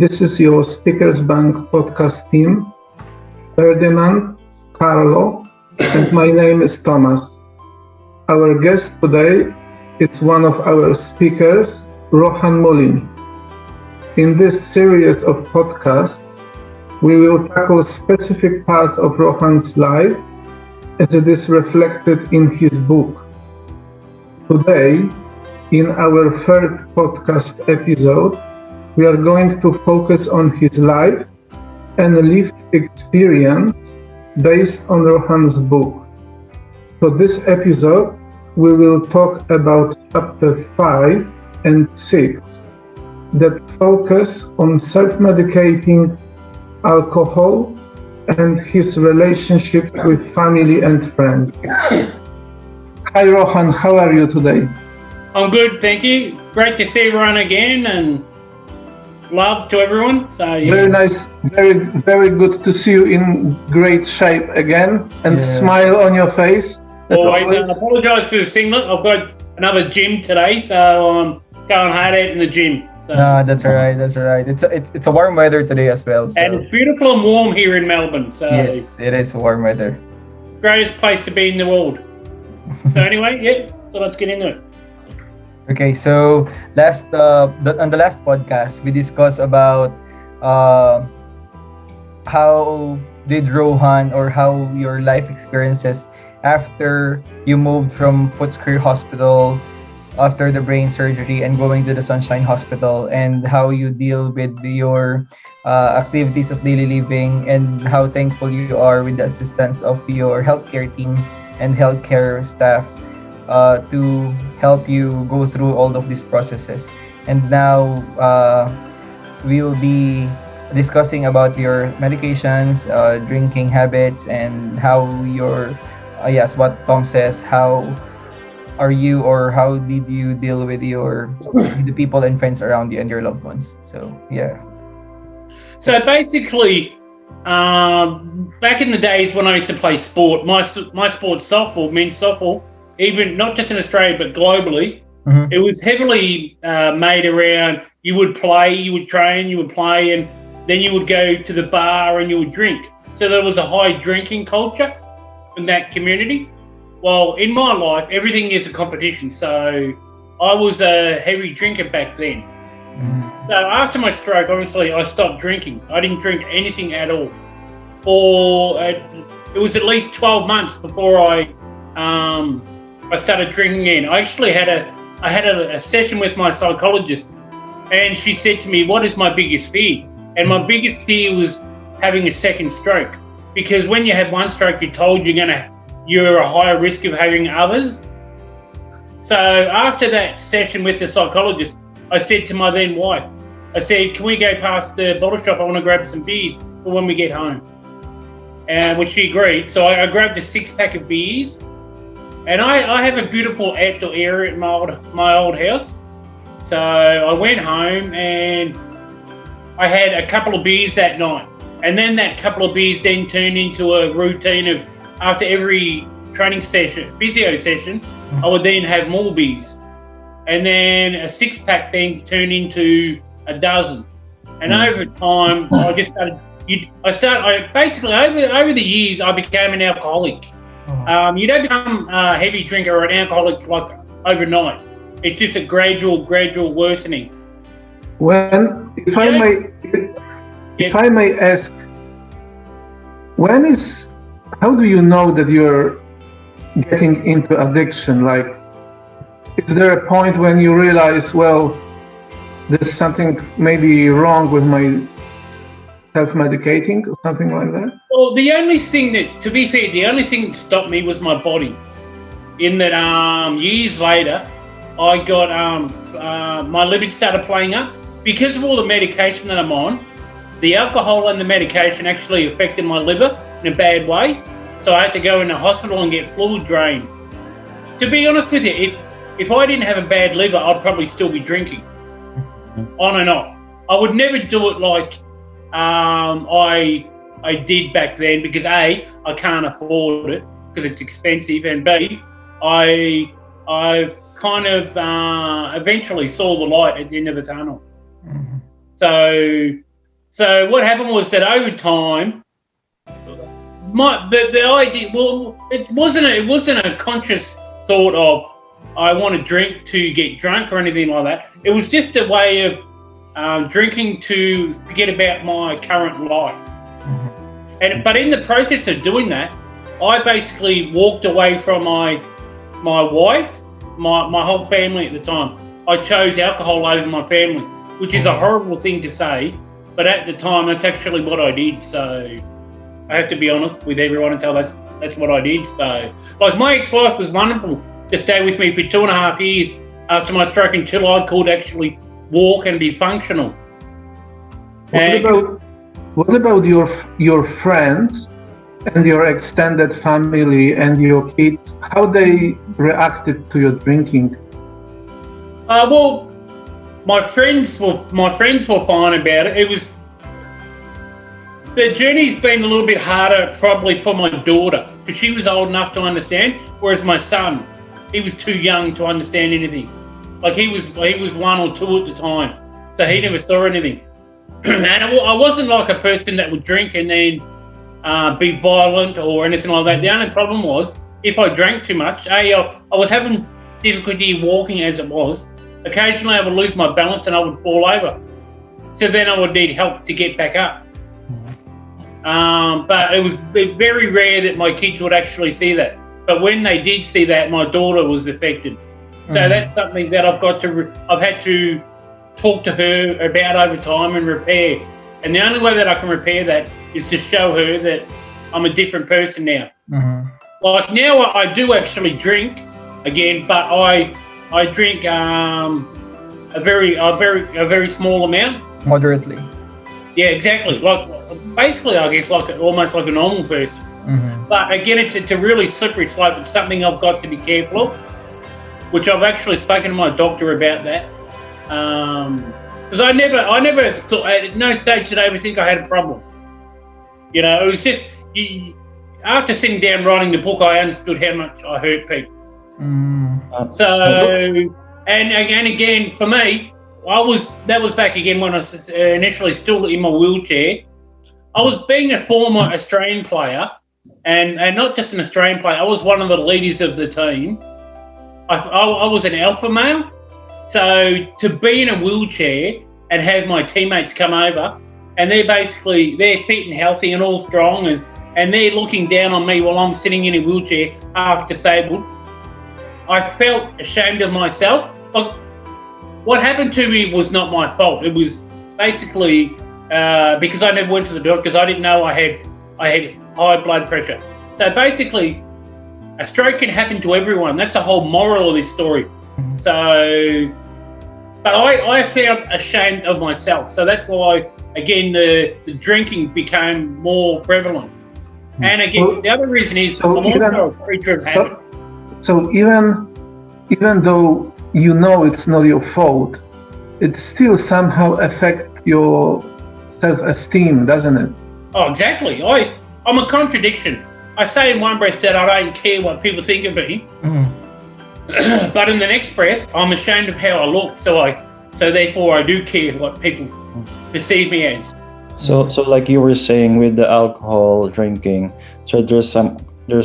This is your Speakers Bank podcast team, Ferdinand, Carlo, and my name is Thomas. Our guest today is one of our speakers, Rohan Mullin. In this series of podcasts, we will tackle specific parts of Rohan's life as it is reflected in his book. Today, in our third podcast episode, we are going to focus on his life and lived experience based on Rohan's book. For this episode, we will talk about chapter 5 and 6 that focus on self-medicating, alcohol, and his relationship with family and friends. Hi Rohan, how are you today? I'm good, thank you. Great to see everyone again, and love to everyone. So yeah. Very nice, very good to see you in great shape again and smile on your face. I apologise for the singlet. I've got another gym today, so I'm going hard out in the gym. So. No, that's all right. It's a warm weather today as well. So. And it's beautiful and warm here in Melbourne. So yes, it is warm weather. Greatest place to be in the world. So anyway, so let's get into it. Okay, so on the last podcast, we discussed about how did Rohan or how your life experiences after you moved from Footscray Hospital after the brain surgery and going to the Sunshine Hospital, and how you deal with your activities of daily living, and how thankful you are with the assistance of your healthcare team and healthcare staff to help you go through all of these processes. And now we will be discussing about your medications, drinking habits, and how your what Tom says, how are you or how did you deal with the people and friends around you and your loved ones. So so basically back in the days when I used to play sport, my sport, softball, men's softball, even not just in Australia but globally, it was heavily made around you would play, you would train, you would play, and then you would go to the bar and you would drink. So there was a high drinking culture in that community. Well, in my life, everything is a competition. So I was a heavy drinker back then. So after my stroke, obviously, I stopped drinking. I didn't drink anything at all. It was at least 12 months before I started drinking again. I actually had a session with my psychologist, and she said to me, "What is my biggest fear?" And my biggest fear was having a second stroke, because when you have one stroke, you're told you're a higher risk of having others. So after that session with the psychologist, I said to my then wife, I said, "Can we go past the bottle shop? I want to grab some beers for when we get home." And which she agreed. So I grabbed a 6-pack of beers, and I have a beautiful outdoor area at my old house. So I went home and I had a couple of beers that night. And then that couple of beers then turned into a routine of, after every training session, physio session, I would then have more beers. And then a 6-pack then turned into a dozen. And over time, I just started, basically over the years, I became an alcoholic. You don't become a heavy drinker or an alcoholic like overnight. It's just a gradual worsening. If I may ask, how do you know that you're getting into addiction? Like, is there a point when you realize, well, there's something maybe wrong with my self-medicating or something like that? Well, the only thing that stopped me was my body. In that, years later, I got my liver started playing up because of all the medication that I'm on. The alcohol and the medication actually affected my liver in a bad way, so I had to go in the hospital and get fluid drained. To be honest with you, if I didn't have a bad liver, I'd probably still be drinking, on and off. I would never do it like I did back then, because A, I can't afford it because it's expensive, and B, I kind of eventually saw the light at the end of the tunnel. Mm-hmm. So So what happened was that over time, the idea, well, it wasn't a conscious thought of I want to drink to get drunk or anything like that. It was just a way of drinking to forget about my current life. But in the process of doing that, I basically walked away from my wife, my whole family at the time. I chose alcohol over my family, which is a horrible thing to say, but at the time that's actually what I did. So I have to be honest with everyone and tell that's what I did. So like my ex-wife was wonderful to stay with me for 2.5 years after my stroke until I could actually walk and be functional. What about your friends and your extended family and your kids? How they reacted to your drinking? Well, my friends were fine about it. It was the journey's been a little bit harder probably for my daughter because she was old enough to understand, whereas my son, he was too young to understand anything. Like he was 1 or 2 at the time, so he never saw anything. And I wasn't like a person that would drink and then be violent or anything like that. The only problem was if I drank too much, I was having difficulty walking as it was. Occasionally I would lose my balance and I would fall over. So then I would need help to get back up. But it was very rare that my kids would actually see that. But when they did see that, my daughter was affected. So that's something that I've had to talk to her about over time and repair. And the only way that I can repair that is to show her that I'm a different person now. Like now I do actually drink again, but I drink a very small amount. Moderately. Yeah, exactly. Like basically, I guess almost like a normal person. But again, it's a really slippery slope. It's something I've got to be careful of, which I've actually spoken to my doctor about that. Because I never thought, at no stage did I ever think I had a problem. You know, it was just after sitting down writing the book, I understood how much I hurt people. So, and again, for me, that was back again when I was initially still in my wheelchair. I was being a former Australian player, and not just an Australian player. I was one of the leaders of the team. I was an alpha male, so to be in a wheelchair and have my teammates come over, and they're fit and healthy and all strong, and they're looking down on me while I'm sitting in a wheelchair, half disabled. I felt ashamed of myself. Look, what happened to me was not my fault. It was basically because I never went to the doctor because I didn't know I had high blood pressure. So basically, a stroke can happen to everyone. That's the whole moral of this story. So, but I felt ashamed of myself. So that's why, again, the drinking became more prevalent. And again, the other reason is I'm also a creature of habit. So even though you know it's not your fault, it still somehow affects your self-esteem, doesn't it? Oh, exactly. I'm a contradiction. I say in one breath that I don't care what people think of me, but in the next breath, I'm ashamed of how I look. So therefore, I do care what people perceive me as. So like you were saying with the alcohol drinking, so there's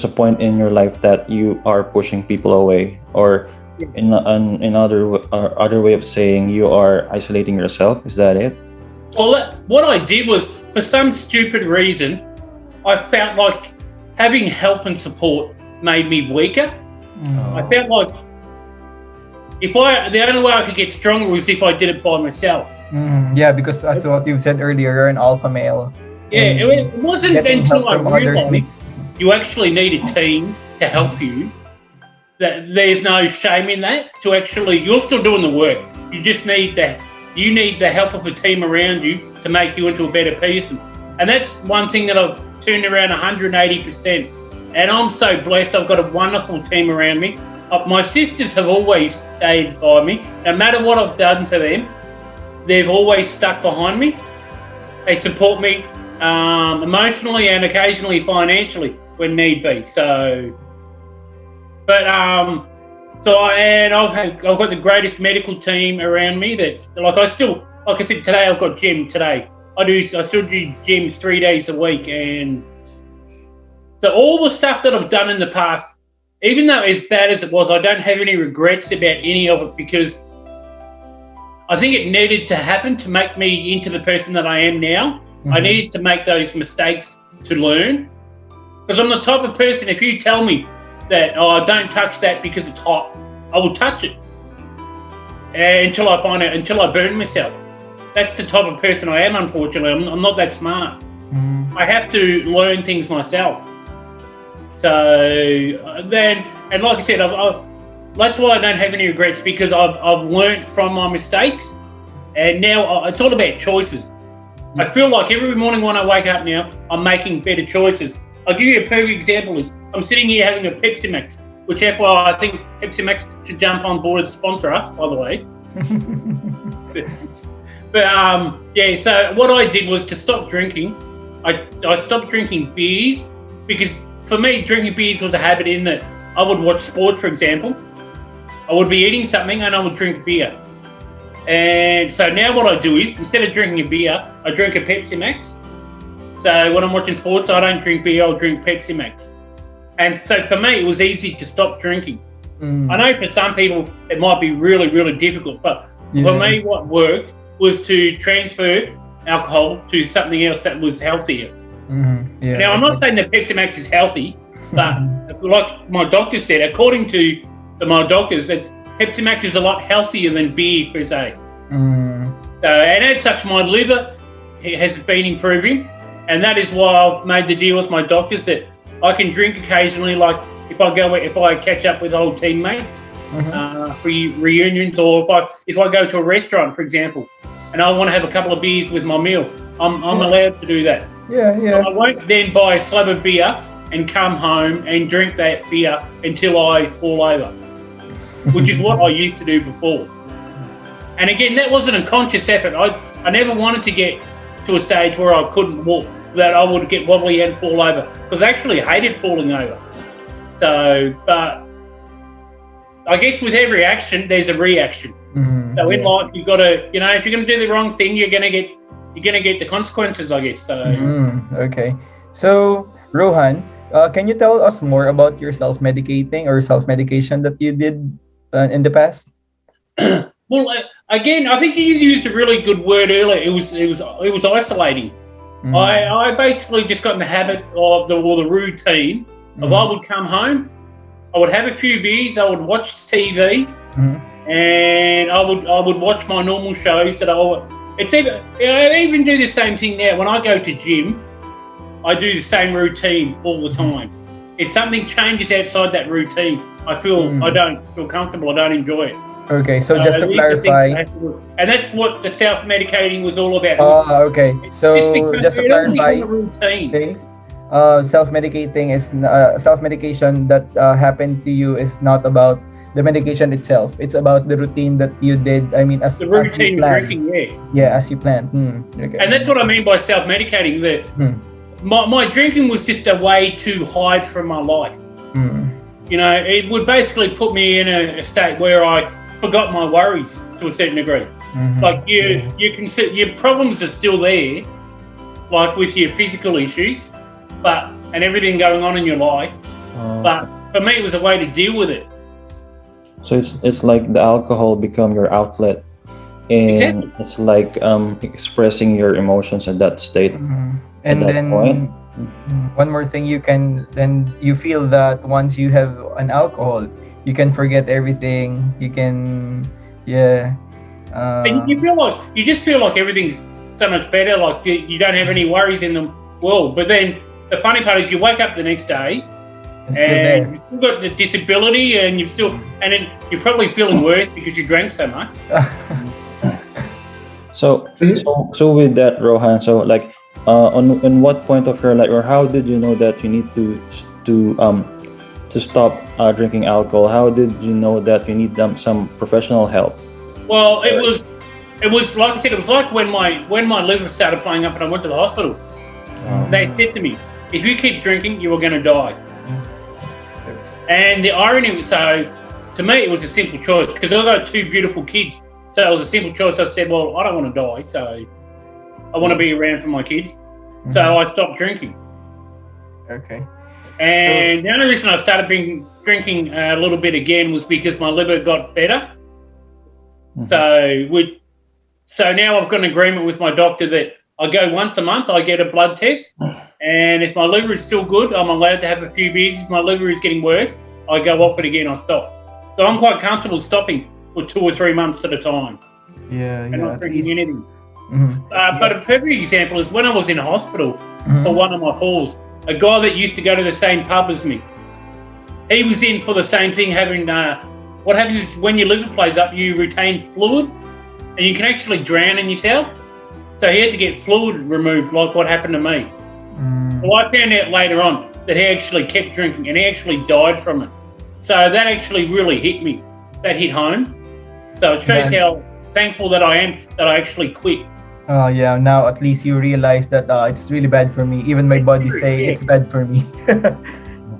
a point in your life that you are pushing people away, or in other way of saying you are isolating yourself. Is that it? Well, what I did was, for some stupid reason, I felt like having help and support made me weaker. I felt like the only way I could get stronger was if I did it by myself. Yeah, because as what you said earlier, you're an alpha male. Yeah, it wasn't until I realized you actually need a team to help you. That there's no shame in that. You're still doing the work. You just need the help of a team around you to make you into a better person. And that's one thing that I've turned around 180%. And I'm so blessed. I've got a wonderful team around me. My sisters have always stayed by me. No matter what I've done to them, they've always stuck behind me. They support me emotionally and occasionally financially when need be. I've got the greatest medical team around me. That like I said today, I've got Jem today. I still do gyms 3 days a week, and so all the stuff that I've done in the past, even though as bad as it was, I don't have any regrets about any of it, because I think it needed to happen to make me into the person that I am now. I needed to make those mistakes to learn, because I'm the type of person, if you tell me that, oh, don't touch that because it's hot, I will touch it until I find out, until I burn myself. That's the type of person I am, unfortunately. I'm not that smart. I have to learn things myself. So then, and like I said, that's why I don't have any regrets, because I've learned from my mistakes, and now it's all about choices. I feel like every morning when I wake up now, I'm making better choices. I'll give you a perfect example. Is I'm sitting here having a Pepsi Max, which I think Pepsi Max should jump on board and sponsor us, by the way. But yeah, so what I did was to stop drinking. I stopped drinking beers, because for me, drinking beers was a habit in that I would watch sport, for example. I would be eating something and I would drink beer. And so now what I do is, instead of drinking a beer, I drink a Pepsi Max. So when I'm watching sports, I don't drink beer, I'll drink Pepsi Max. And so for me, it was easy to stop drinking. I know for some people, it might be really, really difficult, but for me, what worked was to transfer alcohol to something else that was healthier. Now, I'm not saying that Pepsi Max is healthy, but like my doctor said, according to my doctors, that Pepsi Max is a lot healthier than beer per se. So, and as such, my liver has been improving, and that is why I've made the deal with my doctors that I can drink occasionally, like if I catch up with old teammates for reunions, or if I go to a restaurant, for example, and I want to have a couple of beers with my meal, I'm allowed to do that. I won't then buy a slab of beer and come home and drink that beer until I fall over, which is what I used to do before. And again, that wasn't a conscious effort. I never wanted to get to a stage where I couldn't walk, that I would get wobbly and fall over, because I actually hated falling over. So, but I guess with every action, there's a reaction. So in life, you've got to, if you're going to do the wrong thing, you're going to get the consequences, I guess. So okay. So Rohan, can you tell us more about your self-medicating or self-medication that you did in the past? Well, again, I think you used a really good word earlier. It was isolating. I basically just got in the habit of the routine of I would come home, I would have a few beers, I would watch TV, and I would watch my normal shows that I even do the same thing now. When I go to gym, I do the same routine all the time. If something changes outside that routine, I don't feel comfortable, I don't enjoy it. Okay, so just to clarify, and that's what the self-medicating was all about. Okay. So just to clarify, things. Self-medicating is self-medication that happened to you is not about the medication itself. It's about the routine that you did. I mean, as the routine drinking, as you planned. Okay. And that's what I mean by self-medicating. That my drinking was just a way to hide from my life. It would basically put me in a state where I forgot my worries to a certain degree. Like you can see your problems are still there, like with your physical issues, and everything going on in your life. But for me, it was a way to deal with it. So it's like the alcohol become your outlet, and it's like expressing your emotions at that state. And then one more thing, you feel that once you have an alcohol, you can forget everything. You can, and you just feel like everything's so much better. Like you don't have any worries in the world. But then the funny part is you wake up the next day and you've still got the disability, and then you're probably feeling worse because you drank so much. So with that, Rohan, so like on what point of your life, or how did you know that you need to stop drinking alcohol? How did you know that you need some professional help? Well, it was like I said, it was like when my liver started playing up and I went to the hospital. They said to me, if you keep drinking, you are going to die. And the irony was, so to me, it was a simple choice, because I've got two beautiful kids. So it was a simple choice. I said, well, I don't want to die. So I want to be around for my kids. So I stopped drinking. Okay. And the only reason I started drinking a little bit again was because my liver got better. So now I've got an agreement with my doctor that I go once a month, I get a blood test, and if my liver is still good, I'm allowed to have a few beers. If my liver is getting worse, I go off it again, I stop. So I'm quite comfortable stopping for 2 or 3 months at a time Yeah, and not drinking anything. Mhm. But a perfect example is when I was in hospital for one of my falls, a guy that used to go to the same pub as me, he was in for the same thing, having what happens is when your liver plays up, you retain fluid and you can actually drown in yourself. So he had to get fluid removed, like what happened to me. Well, I found out later on that he actually kept drinking and he actually died from it. So that actually really hit me. That hit home. So it shows how thankful that I am that I actually quit. Oh yeah, now at least you realize that it's really bad for me. Even my body say it's bad for me.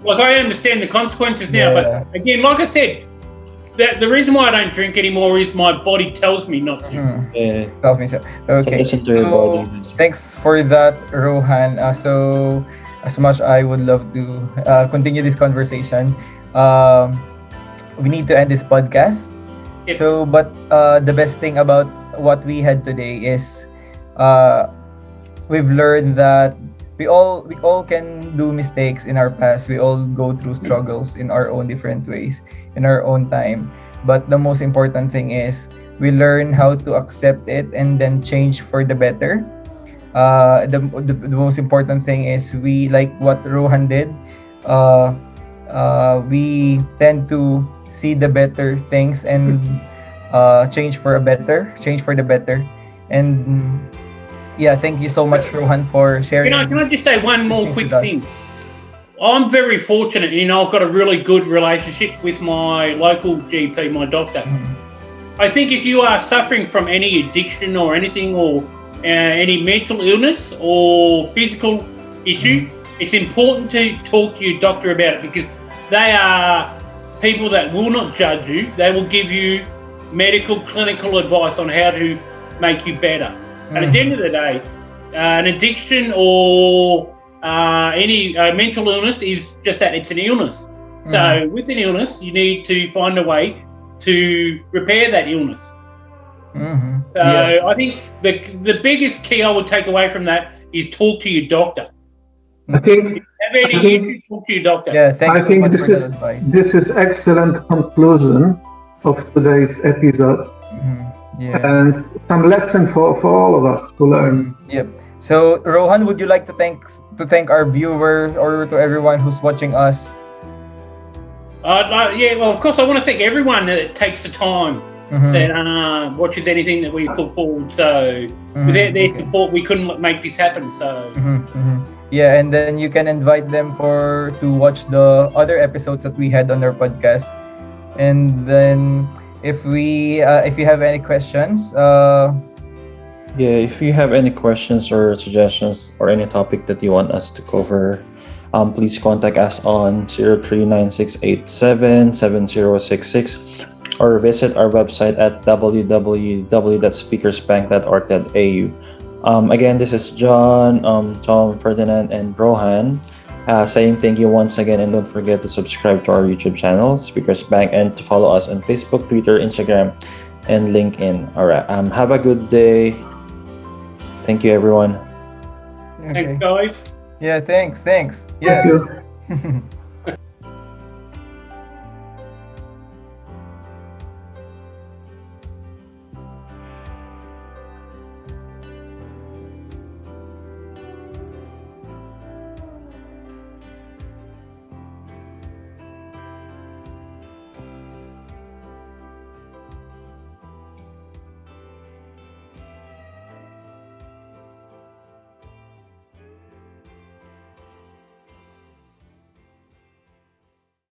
Like I understand the consequences now, but again, like I said, the reason why I don't drink anymore is my body tells me not to. Yeah. Tells me so. Okay. Listen to your So body. thanks for that, Rohan. So as much I would love to continue this conversation, we need to end this podcast. Yep. So, but the best thing about what we had today is we've learned that we all can do mistakes in our past. We all go through struggles in our own different ways, in our own time. But the most important thing is we learn how to accept it and then change for the better. The most important thing is we, like what Rohan did. We tend to see the better things and change for the better. And yeah, thank you so much, Rohan, for sharing. Can I just say one more things quick with us. thing? I'm very fortunate, I've got a really good relationship with my local GP, my doctor. I think if you are suffering from any addiction or anything, or any mental illness or physical issue, it's important to talk to your doctor about it, because they are people that will not judge you. They will give you medical, clinical advice on how to make you better. And at the end of the day, an addiction or any mental illness is just that, it's an illness. So with an illness, you need to find a way to repair that illness. So I think the biggest key I would take away from that is talk to your doctor. I think Have any issues, talk to your doctor. Yeah, thanks I so think much this for is that advice. this is excellent conclusion of today's episode, Yeah. and some lesson for all of us to learn. Yep. So Rohan, would you like to thank our viewers or to everyone who's watching us? Well, of course, I want to thank everyone that takes the time that watches anything that we put forward. So without their support, we couldn't make this happen. So Yeah, and then you can invite them to watch the other episodes that we had on our podcast. And then if you have any questions, If you have any questions or suggestions or any topic that you want us to cover, please contact us on 0396877066 or visit our website at www.speakersbank.org.au. Again, this is John, Tom, Ferdinand, and Rohan saying thank you once again, and don't forget to subscribe to our YouTube channel, Speakers Bank, and to follow us on Facebook, Twitter, Instagram, and LinkedIn. All right. Have a good day. Thank you, everyone. thanks, guys. Yeah, thanks. Thank Yeah. you.